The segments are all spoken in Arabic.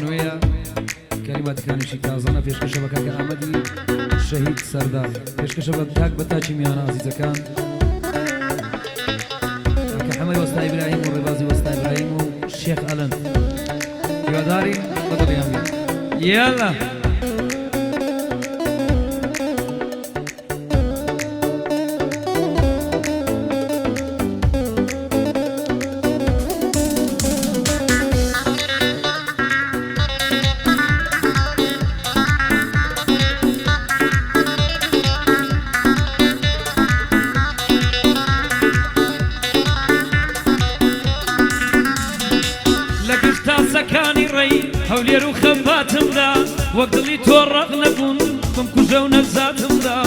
نويا كلمات كان شيكازانا فيش كشبه كاك أحمدي شهيد سردار فيش كشبه كاك بتاچي ميانا عزيزة كان كاك حمد وستا إبراهيم والربازي وستا إبراهيم والشيخ ألن يوداري بدو بيامي يلا هولير وخباتم دا وقت اللي تورق نبون بمكوجة ونفزاتم دا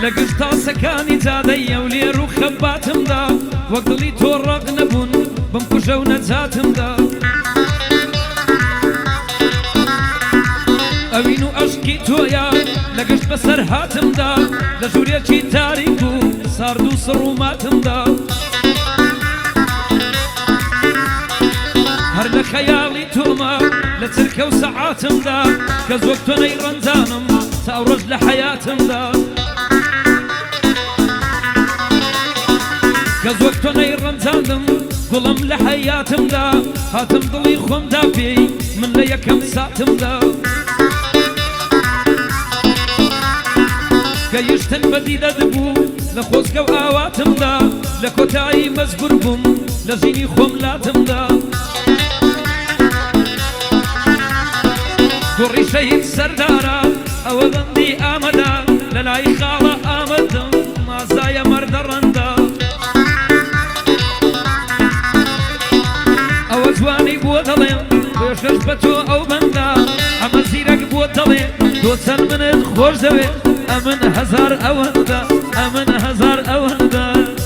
لقشتا سكاني زادي هولير وخباتم دا وقت اللي تورق نبون بمكوجة ونفزاتم دا اوينو اشكي تويا لقشت بسر هاتم دا لجوريا چي تاريكو ساردو سروماتم دا هر لخيالي توما لتركه وساعاتم دا كز وقتني رنزانم تاورج لحياتم دا كز وقتني رنزانم ظلم لحياتم دا هاتم ضلي خوم دافي من ليكم ساتم دا كيشتن بديدة دبو لخوزك وآواتم دا لكوتاي مزبور بوم لجيني خوم لاتم دا كوري شهيد سردارا او بندي آمدا للاي خالة آمدم ما زايا مرد رندا او زواني بودلين ويشكش بتو او بندا اما زيرك بودلين دوتن من خوش دوي امن هزار اوندا امن هزار اوندا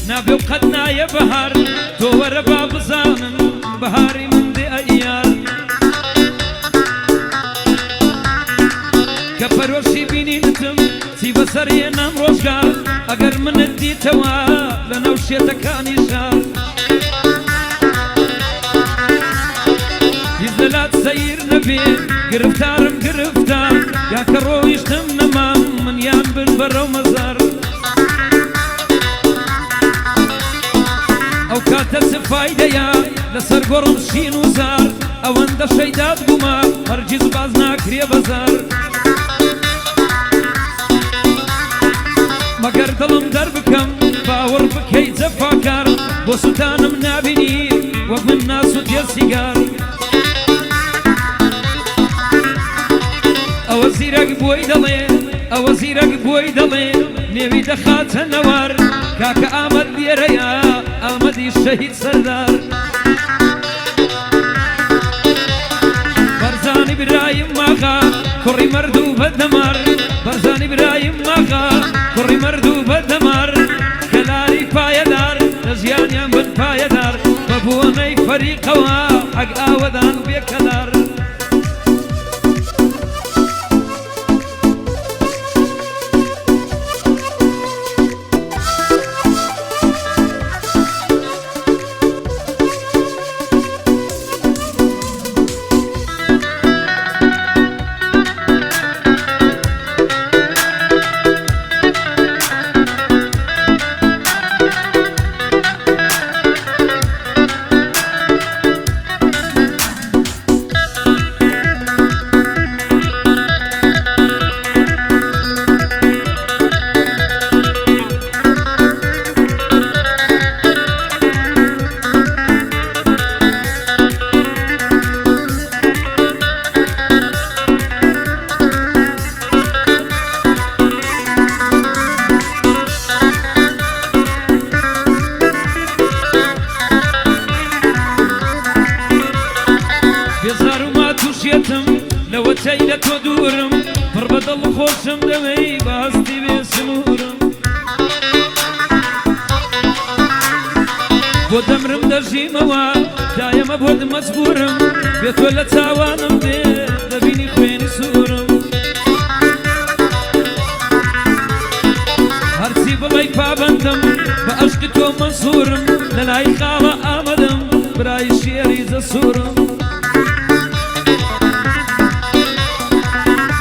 نابي وقدنا يا بهار دور باب زانن بهاري من دي ايار كفروشي بيني نتم سي بسري نام روشكار اگر من ادي توا لنوشيتك اني شار يزلات سير نبي قرفتار مقرفتار يا كرو يشتم نمام من يان بالبر ومزار او كاتس فايديا لسر قرم شين وزار او اند شيدات قما هرجز بازنا كريا بزار مگر دلم دربكم باور بكي زفاكر بوسطانم نابيني ومن ناسو ديال سيجار او زيرك بوي دلي او زيرك بوي دلي نبي دخات النوار كاك آمد ليريا آمدي الشهيد سردار برزاني برايم ماغا كوري مردو بدمار برزاني برايم ماغا كوري مردو بدمار كلاري بايدار لزيان ينبن بايدار بابوني فريقوا حق آودان بيكدار بۆچەی لە تۆ دوورم پڕ بە دڵ خۆشم دەوەی بەهەستی بێ سنوورم بۆ دەمرم دەژیمەوە دایەمە بۆ مەجبورم بێ تۆ لە چاوانم بێ دەبینی خوێنی سوورم هەرچی بڵێی پابەندم بە عەشقی تۆ مەنسوورم لە لای خاڵە ئامەدەم برای شێری جەسوورم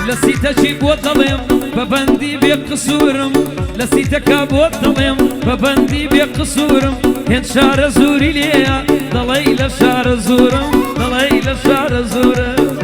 لە سیتەکی بۆ دەڵێم بەبەندی بێ قسوورم لە سیتەکە بۆ دەڵێم بەبەندی بێ قسوورم هێن شارە زووری لێیە دەڵێی لە شارە زوورم دەڵێی لە شارە زوورم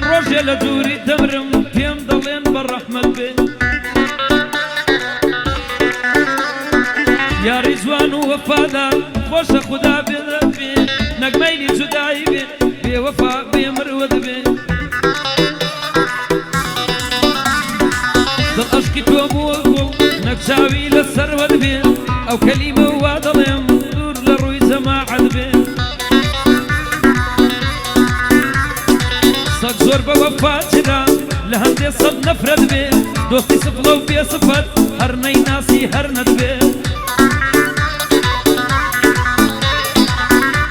ڕۆژێ لە دووری دەمرم پێم دەڵێن بەڕەحمەت بێ یاری جوان و وەفادار خۆشە خودا بێدە بێ نەگمەیلی جودایی بێ بێوەفا بێ مرود بێ دڵ عەشقی تۆ بووە گوڵ نەک چاوی لە سەروەت بێ ئەو کەلیمە وا دەڵێم دوور لە ڕووی جەماعەت بێ سەگ زۆر بە وەفاچرا لە هەندێ سەد نەفرەت بێ دۆستی سفڵە و بێ سفەت هەر نەیناسی هەر نەدبێ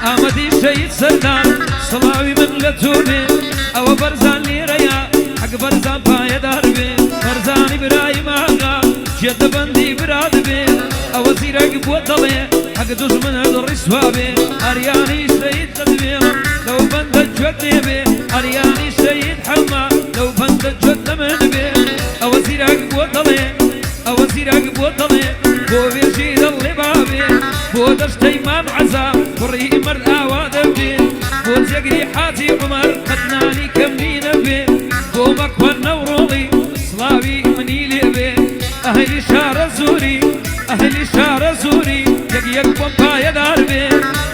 ئامەدی شەید سەردار سڵاوی من لە تۆ بێ ئەوە بەرزان لێرەیە حەق بەرزان پایەدار بێ بەرزانی برای ماغا جێدەبەندی براد بێ ئەوە زیرەک بۆ دەڵێ حەق دوژمنە ڕیسوا بێ ئەریانی شەید دەدبێ لەو بەندە گوێت دێبێ ئەریانی شەید حەما لەو بەندە گوێت دەمن بێ ئەوە زیرەک بۆ دەڵێ ئەوە زیرەک بۆ دەڵێ بۆ وێژی دەڵێ بابێ بۆ دەشتەی مام عەزا کوڕی مەرد ئاوا دەبێ بۆ جێگری حاجی عومەر قەتنانی کەمنی نەبێ بۆ مەکوە نەوڕۆڵی سڵاوی منی لێبێ ئەهلی شارە زووری ئەهلی شارە زووری یەک بۆم پایەدار بێ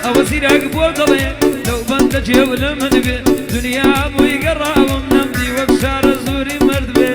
ئەوە زیرەک بۆ دەڵێ لەو بەندە جێو لە من بێ دنیا بووی گەڕاوم نەمدی وەک شارە زووری مرد بێ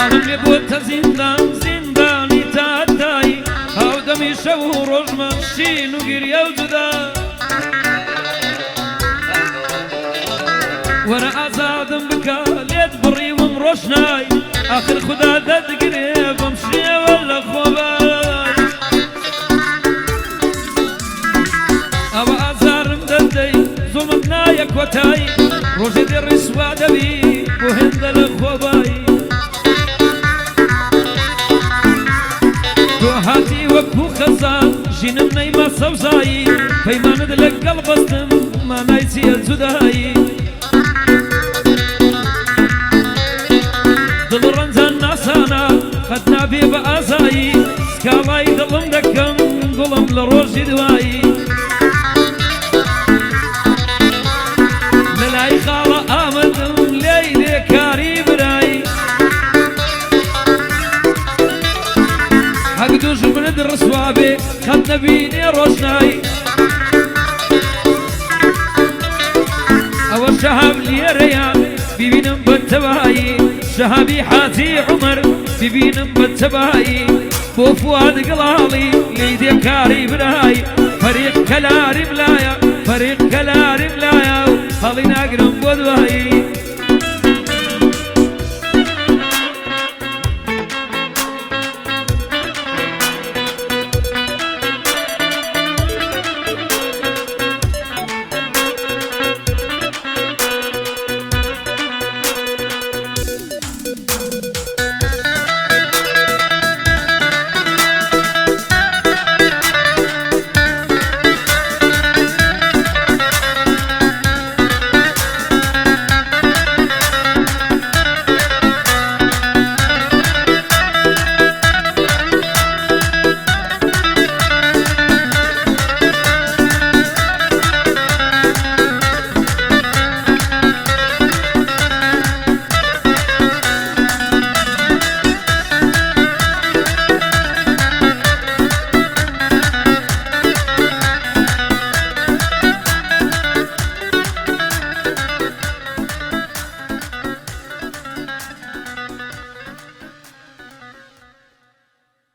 ماڵم لێ بۆتە زیندان زیندانی تاتایی هاودەمی شەو و ڕۆژمە شین و گریە و جودا وەرە ئازادم بکە لێت بڕیوم ڕۆشنای ئاخر خودا دەدگرێ بەم شێوە لە خۆبای ئەوە ئازارم دەدەی زۆر زومت نایە کۆتایی ڕۆژێ دێ ڕیسوا دەبی بۆ هێندە لە خۆبایی تۆ هاتی وەکو خەزان ژینم نەیمە سەوزایی پەیمانت لەگەڵ بەستم مانای چیە جودایی دڵ ڕەنجان ناسانە قەت نابێ بە ئازایی سکاڵای دڵم دەکەم گوڵم لە ڕۆژی دوایی لەلای خاڵە ئامەدم لێی لێکاری برایی حەق دوژمنت ڕسوا بێ قەت نەبینێ ڕۆژنایی ئەوە شەهاب لێرەیە ببینم بە تەبایی شەهابی حاجی عومەر ببینم بە تەبایی بۆ فواد گڵاڵی لێی دێکاری برای فەریق کەلاریم لایە فەریق کەلاریم لایە و هەڵی ناگرم بۆ دوایی